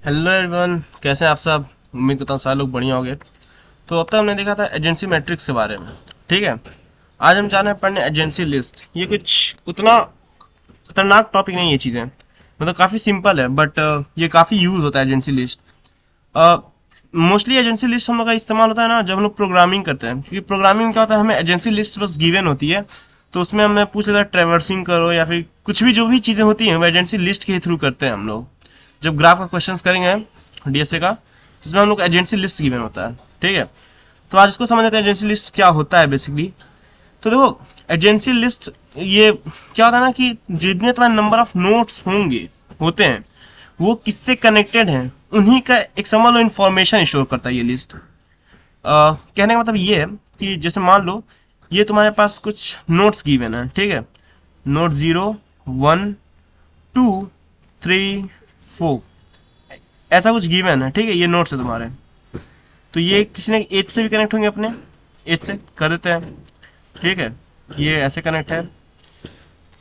Hello everyone, कैसे हैं आप सब। उम्मीद करता हूँ सारे लोग बढ़िया होंगे। तो अब तक हमने देखा था एजेंसी मैट्रिक्स के बारे में। ठीक है, आज हम जा रहे हैं पढ़ने एजेंसी लिस्ट। ये कुछ उतना खतरनाक टॉपिक नहीं है, चीज़ें मतलब काफ़ी सिंपल है, बट ये काफ़ी यूज़ होता है agency list. Mostly agency list हम लोग का इस्तेमाल होता है ना जब हम लोग प्रोग्रामिंग करते हैं, क्योंकि प्रोग्रामिंग में क्या होता है, हमें एजेंसी लिस्ट बस गिवन होती है। तो उसमें हमें पूछ लेता है ट्रेवर्सिंग करो या फिर कुछ भी, जो भी चीज़ें होती हैं वो एजेंसी लिस्ट के थ्रू करते हैं हम लोग। जब ग्राफ का क्वेश्चन करेंगे डीएसए का, तो उसमें हम लोग एजेंसी लिस्ट गिवन होता है। ठीक है, तो आज इसको समझ लेते हैं एजेंसी लिस्ट क्या होता है बेसिकली। तो देखो, एजेंसी लिस्ट ये क्या होता है ना, कि जितने तुम्हारे नंबर ऑफ नोट्स होंगे होते हैं वो किससे कनेक्टेड हैं, उन्हीं का एक समझ लो इन्फॉर्मेशन स्टोर करता है ये लिस्ट। कहने का मतलब ये है कि जैसे मान लो ये तुम्हारे पास कुछ नोट्स गिवन है। ठीक है, नोट 0, 1, 2, 3, 4 ऐसा कुछ गिवन है। ठीक है, ये नोट्स है तुम्हारे। तो ये किसी ने एज से भी कनेक्ट होंगे, अपने एज से कर देते हैं। ठीक है, ये ऐसे कनेक्ट है।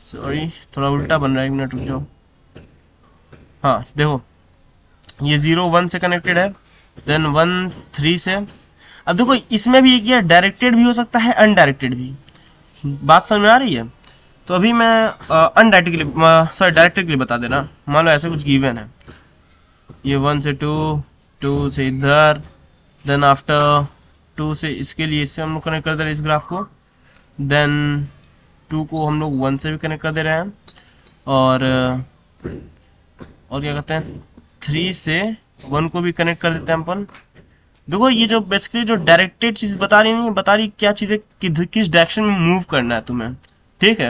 सॉरी, थोड़ा उल्टा बन रहा है, 1 मिनट रुक जाओ। हाँ देखो, ये 0, 1 से कनेक्टेड है, देन 1, 3 से। अब देखो, इसमें भी ये डायरेक्टेड भी हो सकता है, अनडायरेक्टेड भी। बात समझ में आ रही है। तो अभी मैं अनडायरेक्टेड के लिए, सॉरी डायरेक्टेड के लिए बता देना। मान लो ऐसे कुछ गिवन है, ये 1 से 2, 2 से इधर, देन आफ्टर 2 से इसके लिए इससे हम लोग कनेक्ट कर दे रहे हैं इस ग्राफ को। देन 2 को हम लोग 1 से भी कनेक्ट कर दे रहे हैं, और क्या कहते हैं, 3 से 1 को भी कनेक्ट कर देते हैं अपन। देखो, ये जो बेसिकली जो डायरेक्टेड चीज बता रही नहीं, बता रही क्या चीजें किस डायरेक्शन में मूव करना है तुम्हें। ठीक है,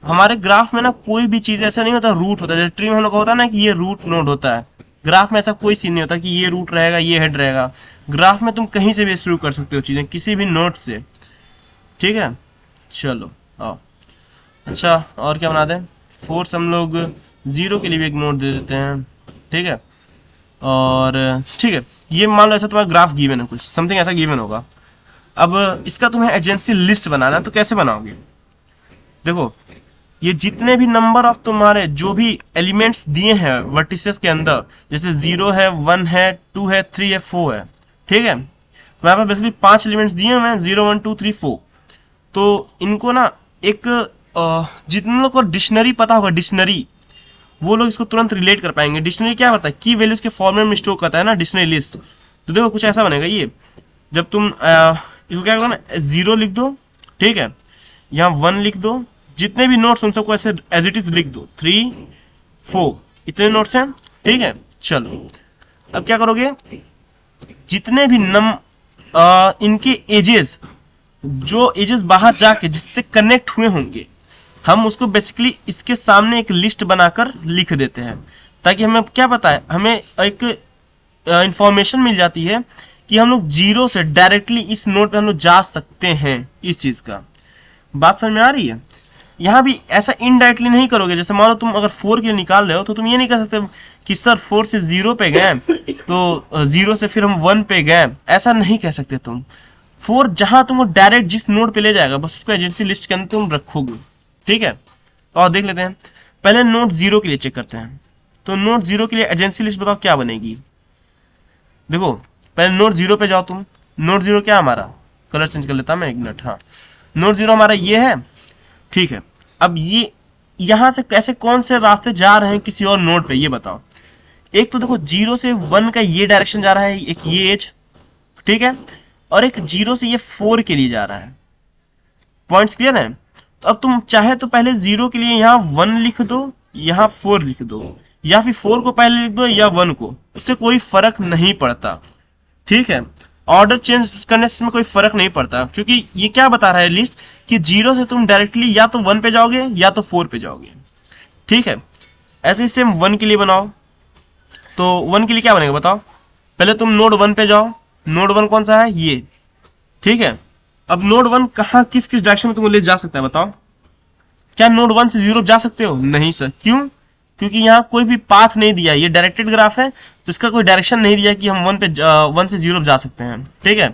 हमारे ग्राफ में ना कोई भी चीज ऐसा नहीं होता रूट होता है। जैसे ट्री में हम लोग का होता है ना कि ये रूट नोड होता है, ग्राफ में ऐसा कोई सीन नहीं होता कि ये रूट रहेगा ये हेड रहेगा। ग्राफ में तुम कहीं से भी शुरू कर सकते हो चीजें, किसी भी नोड से। ठीक है, चलो आओ। अच्छा, और क्या बना दें, फोर्स हम लोग 0 के लिए भी एक नोड दे देते हैं। ठीक है, और ठीक है, ये मान लो ऐसा तुम्हारा ग्राफ गिवन है, कुछ समथिंग ऐसा गिवन होगा। अब इसका तुम्हें एजेंसी लिस्ट बनाना है, तो कैसे बनाओगे। देखो, ये जितने भी नंबर ऑफ तुम्हारे जो भी एलिमेंट्स दिए हैं वर्टिसेस के अंदर, जैसे 0 है, 1 है, 2 है, 3 है, 4 है। ठीक है, तो यहाँ पर बेसिकली 5 एलिमेंट्स दिए हुए हैं, 0, 1, 2, 3, 4। तो इनको ना एक जितने लोग को डिक्शनरी पता होगा, डिक्शनरी, वो लोग इसको तुरंत रिलेट कर पाएंगे। डिक्शनरी क्या होता है, की वैल्यूज के फॉर्मेट में स्टोर करता है ना डिक्शनरी लिस्ट। तो देखो कुछ ऐसा बनेगा ये, जब तुम इसको क्या करो ना, 0 लिख दो। ठीक है, यहाँ 1 लिख दो, जितने भी नोट्स उन सबको ऐसे एज इट इज लिख दो, 3, 4 इतने नोट्स हैं। ठीक है, चलो अब क्या करोगे, जितने भी इनके एजेस, जो एजेस बाहर जाके जिससे कनेक्ट हुए होंगे, हम उसको बेसिकली इसके सामने एक लिस्ट बनाकर लिख देते हैं, ताकि हमें क्या पता है, हमें एक इंफॉर्मेशन मिल जाती है कि हम लोग 0 से डायरेक्टली इस नोड पे हम लोग जा सकते हैं। इस चीज का बात समझ में आ रही है। यहाँ भी ऐसा इनडायरेक्टली नहीं करोगे। जैसे मान लो तुम अगर 4 के लिए निकाल रहे हो, तो तुम ये नहीं कर सकते कि सर 4 से 0 पे गए, तो 0 से फिर हम 1 पे गए, ऐसा नहीं कह सकते तुम। 4 जहां तुमको डायरेक्ट जिस नोड पे ले जाएगा, बस उसको एजेंसी लिस्ट के अंदर तुम रखोगे। ठीक है, और देख लेते हैं, पहले नोड 0 के लिए चेक करते हैं। तो नोड 0 के लिए एजेंसी लिस्ट बताओ क्या बनेगी। देखो, पहले नोड 0 पे जाओ तुम। नोड 0 क्या हमारा, कलर चेंज कर लेता मैं 1 मिनट। हाँ, नोड 0 हमारा ये है। ठीक है, अब ये यहां से कैसे कौन से रास्ते जा रहे हैं किसी और नोड पे, ये बताओ। एक तो देखो 0 से 1 का ये डायरेक्शन जा रहा है, एक ये एज। ठीक है, और एक 0 से ये 4 के लिए जा रहा है। पॉइंट्स क्लियर है। तो अब तुम चाहे तो पहले 0 के लिए यहाँ 1 लिख दो, यहाँ 4 लिख दो, या फिर 4 को पहले लिख दो या 1 को, उससे कोई फर्क नहीं पड़ता। ठीक है, ऑर्डर चेंज करने से कोई फर्क नहीं पड़ता, क्योंकि ये क्या बता रहा है लिस्ट, कि 0 से तुम डायरेक्टली या तो 1 पे जाओगे या तो 4 पे जाओगे। ठीक है, ऐसे ही सेम 1 के लिए बनाओ। तो 1 के लिए क्या बनेगा बताओ। पहले तुम नोड 1 पे जाओ। नोड 1 कौन सा है, ये। ठीक है, अब नोड 1 कहाँ किस किस डायरेक्शन में तुमको ले जा सकता है बताओ। क्या नोड 1 से 0 जा सकते हो, नहीं सर। क्यों, क्योंकि यहाँ कोई भी पाथ नहीं दिया, ये डायरेक्टेड ग्राफ है, तो इसका कोई डायरेक्शन नहीं दिया कि हम 1 से 0 जा सकते हैं। ठीक है,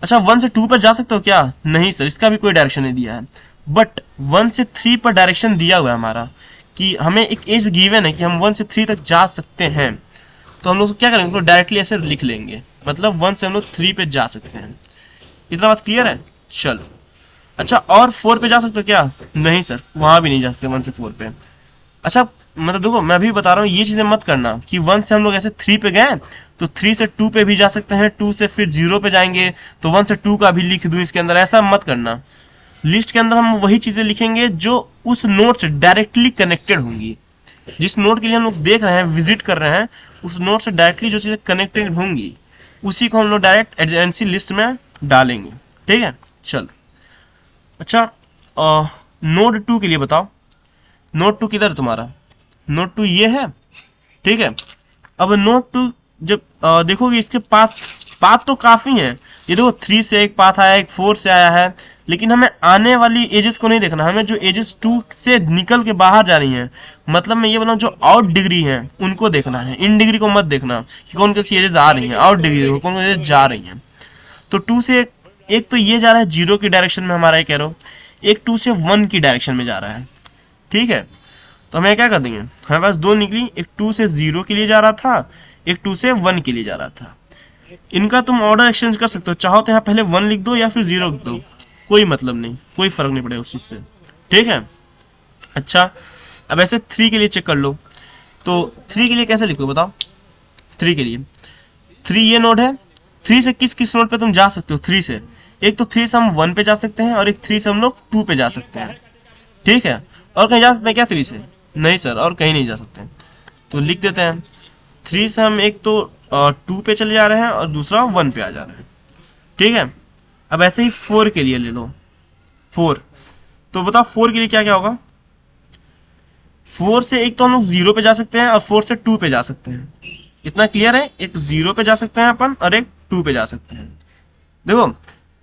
अच्छा 1 से 2 पर जा सकते हो क्या, नहीं सर, इसका भी कोई डायरेक्शन नहीं दिया है। बट 1 से 3 पर डायरेक्शन दिया हुआ है हमारा, कि हमें एक एज गिवन है कि हम 1 से 3 तक जा सकते हैं। तो हम लोग क्या करेंगे, उसको डायरेक्टली ऐसे लिख लेंगे, मतलब 1 से हम लोग 3 पे जा सकते हैं। इतना बात क्लियर है? चलो अच्छा, और 4 पे जा सकते हो क्या? नहीं सर, वहां भी नहीं जा सकते 1 से 4 पे। अच्छा मतलब देखो, मैं भी बता रहा हूँ, ये चीजें मत करना कि 1 से हम लोग ऐसे 3 पे गए तो 3 से 2 पे भी जा सकते हैं, 2 से फिर 0 पे जाएंगे तो 1 से 2 का भी लिख दूं इसके अंदर, ऐसा मत करना। लिस्ट के अंदर हम वही चीजें लिखेंगे जो उस नोड से डायरेक्टली कनेक्टेड होंगी। जिस नोड के लिए हम लोग देख रहे हैं, विजिट कर रहे हैं, उस नोड से डायरेक्टली जो चीजें कनेक्टेड होंगी उसी को हम लोग डायरेक्ट एडजेंसी लिस्ट में डालेंगे। ठीक है, चलो अच्छा नोड 2 के लिए बताओ, नोड 2 किधर है तुम्हारा? नोड 2 ये है, ठीक है। अब नोड 2 जब देखोगे इसके पाथ तो काफी हैं। ये देखो 3 से एक पाथ आया, एक 4 से आया है, लेकिन हमें आने वाली एजेस को नहीं देखना, हमें जो एजेस 2 से निकल के बाहर जा रही हैं, मतलब मैं ये बोला जो आउट डिग्री है उनको देखना है, इन डिग्री को मत देखना कि कौन कौन सी एजेस आ रही हैं, आउट डिग्री कौन कौन एजेस जा रही हैं। तो 2 से एक तो ये जा रहा है 0 की डायरेक्शन में हमारा, ये कह रहा हूँ, एक 2 से 1 की डायरेक्शन में जा रहा है। ठीक है, तो हमें क्या कर देंगे, हमारे पास 2 निकली, एक 2 से 0 के लिए जा रहा था, एक 2 से 1 के लिए जा रहा था। इनका तुम ऑर्डर एक्सचेंज कर सकते हो, चाहो तो यहाँ पहले 1 लिख दो या फिर 0 लिख दो, कोई मतलब नहीं, कोई फर्क नहीं पड़ेगा उस चीज से। ठीक है, अच्छा अब ऐसे 3 के लिए चेक कर लो, तो 3 के लिए कैसे लिखो बताओ? 3 के लिए 3 ये नोड है, 3 से किस किस नोड पे तुम जा सकते हो? 3 से एक तो 3 से हम 1 पे जा सकते हैं और एक 3 से हम लोग 2 पे जा सकते हैं। ठीक है, और कहीं जा सकते हैं क्या 3 से? नहीं सर, और कहीं नहीं जा सकते हैं, तो लिख देते हैं 3 से हम एक तो 2 पे चले जा रहे हैं और दूसरा 1 पे आ जा रहे हैं। ठीक है, अब ऐसे ही 4 के लिए ले लो, 4, तो बताओ 4 के लिए क्या क्या होगा? 4 से एक तो हम लोग 0 पे जा सकते हैं और 4 से 2 पे जा सकते हैं। इतना क्लियर है? एक 0 पे जा सकते हैं अपन और एक 2 पे जा सकते हैं। देखो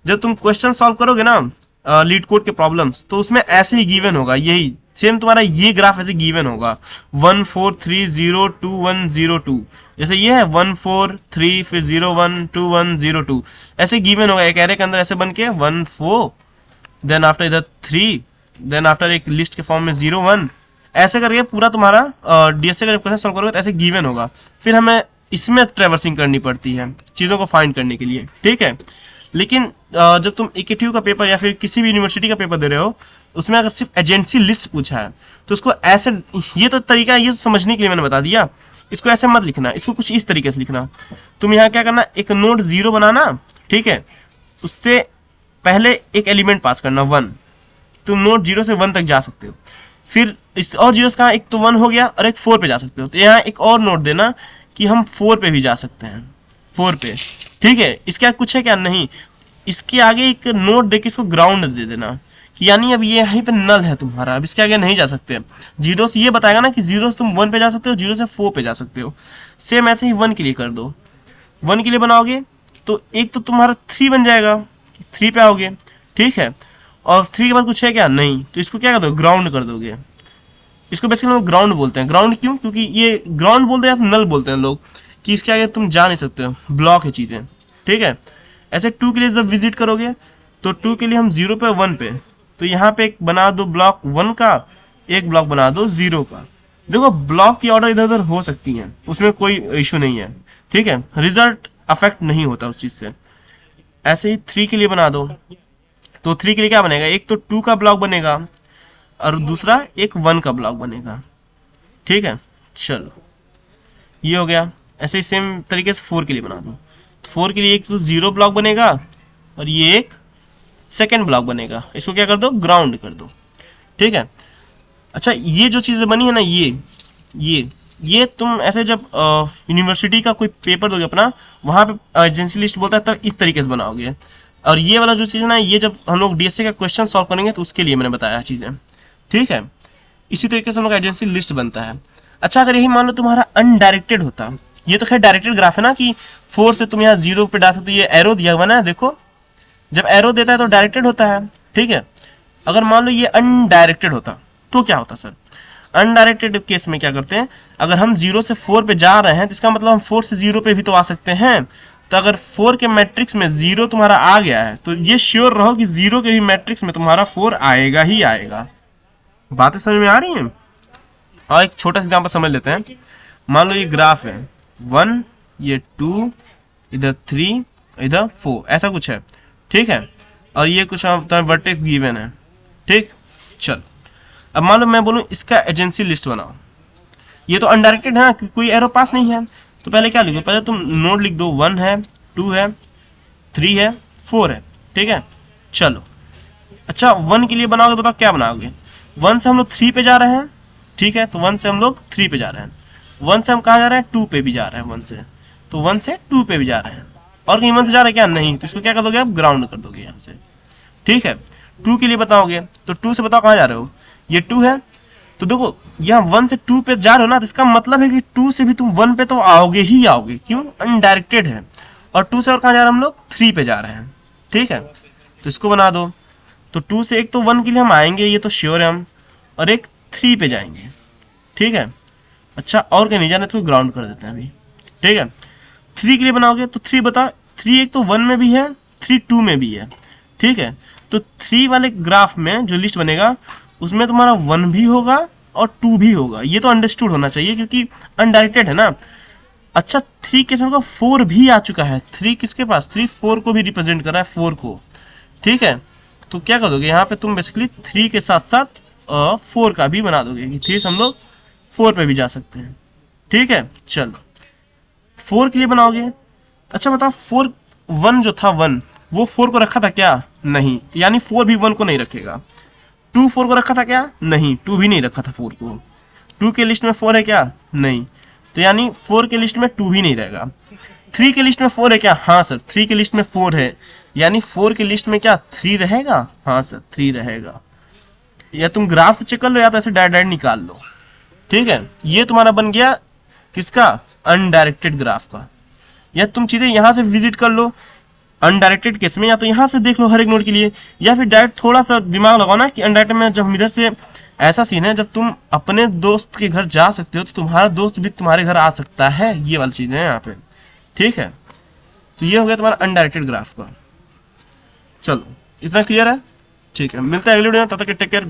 जब तुम क्वेश्चन सॉल्व करोगे ना लीड कोड के प्रॉब्लम्स, तो उसमें ऐसे ही गिवन होगा, यही सेम तुम्हारा ये ग्राफ ऐसे गिवन होगा 1 4 3 0 2 1 0 2, जैसे ये है 1 4 3 फिर 0 1 2 1 0 2, ऐसे गिवन होगा एक एरे के अंदर, ऐसे बन के 1 4 देन आफ्टर इधर 3 देन आफ्टर एक लिस्ट के फॉर्म में 0 1, ऐसे करके पूरा तुम्हारा डीएसए का जब क्वेश्चन सॉल्व करोगे तो ऐसे गिवन होगा। फिर हमें इसमें ट्रेवर्सिंग करनी पड़ती है चीज़ों को फाइंड करने के लिए। ठीक है, लेकिन जब तुम AKTU का पेपर या फिर किसी भी यूनिवर्सिटी का पेपर दे रहे हो, उसमें अगर सिर्फ एजेंसी लिस्ट पूछा है तो उसको ऐसे, ये तो तरीका है, ये तो समझने के लिए मैंने बता दिया, इसको ऐसे मत लिखना, इसको कुछ इस तरीके से लिखना। तुम यहाँ क्या करना, एक नोड 0 बनाना, ठीक है, उससे पहले एक एलिमेंट पास करना 1, तुम नोड 0 से 1 तक जा सकते हो। फिर इस और 0 का एक तो 1 हो गया और एक 4 पे जा सकते हो, तो यहाँ एक और नोड देना कि हम 4 पे भी जा सकते हैं, 4 पे। ठीक है, इसके कुछ है क्या? नहीं, इसके आगे एक नोड देके इसको ग्राउंड दे देना कि यानी अब ये यहीं पे नल है तुम्हारा, अब इसके आगे नहीं जा सकते। 0 से ये बताएगा ना कि 0 से तुम 1 पे जा सकते हो, 0 से 4 पे जा सकते हो। सेम ऐसे ही 1 के लिए कर दो, 1 के लिए बनाओगे तो एक तो तुम्हारा 3 बन जाएगा, 3 पे आओगे। ठीक है, और 3 के बाद कुछ है क्या? नहीं, तो इसको क्या कर दो, ग्राउंड कर दोगे। इसको बेसिकली लोग ग्राउंड बोलते हैं। ग्राउंड क्यों? क्योंकि ये ग्राउंड बोलते हैं या नल बोलते हैं लोग, कि इसके आगे तुम जा नहीं सकते हो, ब्लॉक है चीज़ें। ठीक है, ऐसे 2 के लिए जब विजिट करोगे तो 2 के लिए हम 0 पे 1 पे, तो यहाँ पे एक बना दो ब्लॉक 1 का, एक ब्लॉक बना दो 0 का। देखो ब्लॉक की ऑर्डर इधर उधर हो सकती हैं, उसमें कोई इशू नहीं है। ठीक है, रिजल्ट अफेक्ट नहीं होता उस चीज़ से। ऐसे ही 3 के लिए बना दो, तो 3 के लिए क्या बनेगा, एक तो 2 का ब्लॉक बनेगा और दूसरा एक 1 का ब्लॉक बनेगा। ठीक है, चलो ये हो गया। ऐसे ही सेम तरीके से 4 के लिए बना दो, 4 के लिए एक तो 0 ब्लॉक बनेगा और ये एक सेकेंड ब्लॉक बनेगा, इसको क्या कर दो, ग्राउंड कर दो। ठीक है, अच्छा ये जो चीज़ें बनी है ना, ये तुम ऐसे जब यूनिवर्सिटी का कोई पेपर दोगे अपना, वहाँ पे एजेंसी लिस्ट बोलता है, तब इस तरीके से बनाओगे। और ये वाला जो चीज़ है ना, ये जब हम लोग डीएसए का क्वेश्चन सॉल्व करेंगे तो उसके लिए मैंने बताया चीज़ें। ठीक है, इसी तरीके से हम लोग एजेंसी लिस्ट बनता है। अच्छा अगर यही मान लो तुम्हारा अनडायरेक्टेड होता, ये तो खैर डायरेक्टेड ग्राफ है ना कि 4 से तुम यहाँ 0 पे डाल सकते हो, ये एरो दिया हुआ ना, देखो जब एरो देता है तो डायरेक्टेड होता है। ठीक है, अगर मान लो ये अनडायरेक्टेड होता तो क्या होता सर? अनडायरेक्टेड केस में क्या करते हैं, अगर हम 0 से 4 पे जा रहे हैं तो इसका मतलब हम 4 से 0 पे भी तो आ सकते हैं। तो अगर 4 के मैट्रिक्स में 0 तुम्हारा आ गया है तो ये श्योर रहो कि 0 के भी मैट्रिक्स में तुम्हारा 4 आएगा ही आएगा। बातें समझ में आ रही हैं? और एक छोटा सा एग्जाम्पल समझ लेते हैं। मान लो ये ग्राफ है, 1, ये 2, इधर 3, इधर 4, ऐसा कुछ है, ठीक है। और ये कुछ वर्टेक्स गिवन है, ठीक। चल अब मान लो मैं बोलूँ इसका एजेंसी लिस्ट बनाओ, ये तो अनडायरेक्टेड है ना, कोई एरो पास नहीं है। तो पहले क्या लिखो, पहले तुम नोड लिख दो, 1 है, 2 है, 3 है, 4 है, ठीक है। चलो अच्छा 1 के लिए बनाओगे, बताओ क्या बनाओगे। 1 से हम लोग 3 पे जा रहे हैं, ठीक है। तो 1 से हम लोग 3 पे जा रहे हैं, 1 से हम कहाँ जा रहे हैं, 2 पे भी जा रहे हैं 1 से, तो 1 से 2 पे भी जा रहे हैं। और कहीं 1 से जा रहे हैं क्या, नहीं, तो इसको क्या कर दोगे आप, ग्राउंड कर दोगे यहाँ से, ठीक है। 2 के लिए बताओगे तो 2 से बताओ कहाँ जा रहे हो, ये 2 है, तो देखो यहाँ 1 से 2 पे जा रहे हो ना, तो इसका मतलब है कि 2 से भी तुम 1 पे तो आओगे ही आओगे, क्यों, अनडायरेक्टेड है। और 2 से और कहाँ जा रहे हैं हम लोग, 3 पे जा रहे हैं, ठीक है। तो इसको बना दो, तो 2 से एक तो 1 के लिए हम आएंगे, ये तो श्योर है हम, और एक 3 पे जाएंगे, ठीक है। अच्छा और कहीं नहीं जाना, तो ग्राउंड कर देते हैं अभी, ठीक है। 3 के लिए बनाओगे तो 3 बताओ, 3 एक तो 1 में भी है, 3 2 में भी है, ठीक है। तो 3 वाले ग्राफ में जो लिस्ट बनेगा उसमें तुम्हारा 1 भी होगा और 2 भी होगा, ये तो अंडरस्टूड होना चाहिए क्योंकि अनडायरेक्टेड है ना। अच्छा 3 के इसमें 4 भी आ चुका है, 3 किसके पास, 3 4 को भी रिप्रेजेंट कर रहा है, 4 को, ठीक है। तो क्या कर दोगे यहाँ पे तुम बेसिकली 3 के साथ साथ 4 का भी बना दोगे कि 3 से हम लोग 4 पे भी जा सकते हैं, ठीक है। चलो 4 के लिए बनाओगे, अच्छा बताओ 4 1 जो था 1 वो 4 को रखा था क्या, नहीं, तो यानी 4 भी 1 को नहीं रखेगा। 2 4 को रखा था क्या, नहीं, 2 भी नहीं रखा था 4 को। 2 के लिस्ट में 4 है क्या, नहीं, तो यानी 4 के लिस्ट में 2 भी नहीं रहेगा। 3 के लिस्ट में 4 है क्या, हाँ सर 3 के लिस्ट में 4 है, यानी 4 के लिस्ट में क्या 3 रहेगा, हाँ सर 3 रहेगा। या तुम ग्राफ से चेक कर लो या तो ऐसे डायरेक्ट निकाल लो, ठीक है। ये तुम्हारा बन गया किसका, अनडायरेक्टेड ग्राफ का। या तुम चीजें यहाँ से विजिट कर लो अनडायरेक्टेड केस में, या तो यहाँ से देख लो हर एक नोड के लिए, या फिर डायरेक्ट थोड़ा सा दिमाग लगाओ ना कि अनडायरेक्टेड में जब हम इधर से, ऐसा सीन है जब तुम अपने दोस्त के घर जा सकते हो तो तुम्हारा दोस्त भी तुम्हारे घर आ सकता है, ये वाली चीजें हैं यहाँ पे, ठीक है। तो ये हो गया तुम्हारा अनडायरेक्टेड ग्राफ का। चलो इतना क्लियर है, ठीक है। मिलता है अगले वीडियो में, तब तक टेक केयर।